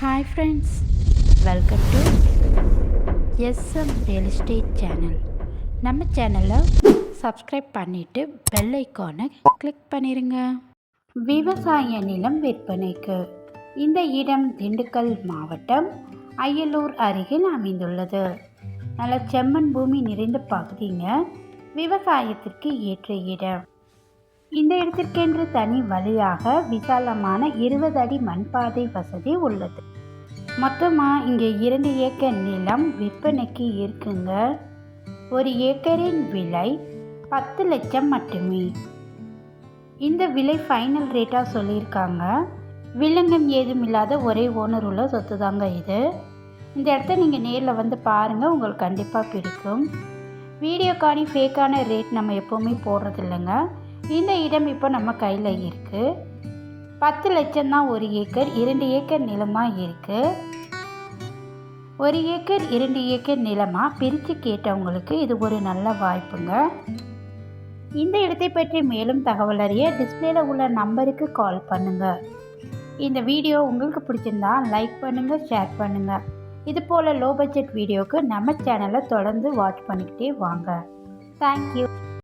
Hi friends, welcome to SM real estate channel. நம்ம சேனலை subscribe பண்ணிவிட்டு பெல் ஐக்கானை கிளிக் பண்ணிடுங்க. விவசாய நிலம் விற்பனைக்கு. இந்த இடம் திண்டுக்கல் மாவட்டம் அய்யலூர் அருகில் அமைந்துள்ளது. நல்ல செம்மண் பூமி நிறைந்த பகுதிங்க. விவசாயத்திற்கு ஏற்ற இடம். இந்த இடத்திற்கென்று தனி வழியாக விசாலமான 20 அடி மண்பாதை வசதி உள்ளது. மொத்தமாக இங்கே 2 ஏக்கர் நிலம் விற்பனைக்கு இருக்குங்க. ஒரு ஏக்கரின் விலை 10 லட்சம் மட்டுமே. இந்த விலை ஃபைனல் ரேட்டாக சொல்லியிருக்காங்க. வில்லங்கம் ஏதும் இல்லாத ஒரே ஓனர் உள்ள சொத்து தாங்க இது. இந்த இடத்த நீங்கள் நேரில் வந்து பாருங்கள், உங்களுக்கு கண்டிப்பாக பிடிக்கும். வீடியோக்கான ஃபேக்கான ரேட் நம்ம எப்போவுமே போடுறதில்லைங்க. இந்த இடம் இப்போ நம்ம கையில் இருக்குது. 10 லட்சம் தான் ஒரு ஏக்கர். 2 ஏக்கர் நிலமாக இருக்குது. ஒரு ஏக்கர் 2 ஏக்கர் நிலமாக பிரித்து கேட்டவங்களுக்கு இது ஒரு நல்ல வாய்ப்புங்க. இந்த இடத்தை பற்றி மேலும் தகவல் அறிய டிஸ்பிளேல உள்ள நம்பருக்கு கால் பண்ணுங்கள். இந்த வீடியோ உங்களுக்கு பிடிச்சிருந்தா லைக் பண்ணுங்கள், ஷேர் பண்ணுங்கள். இது போல் லோ பட்ஜெட் வீடியோவுக்கு நம்ம சேனலை தொடர்ந்து வாட்ச் பண்ணிக்கிட்டே வாங்க. தேங்க்யூ.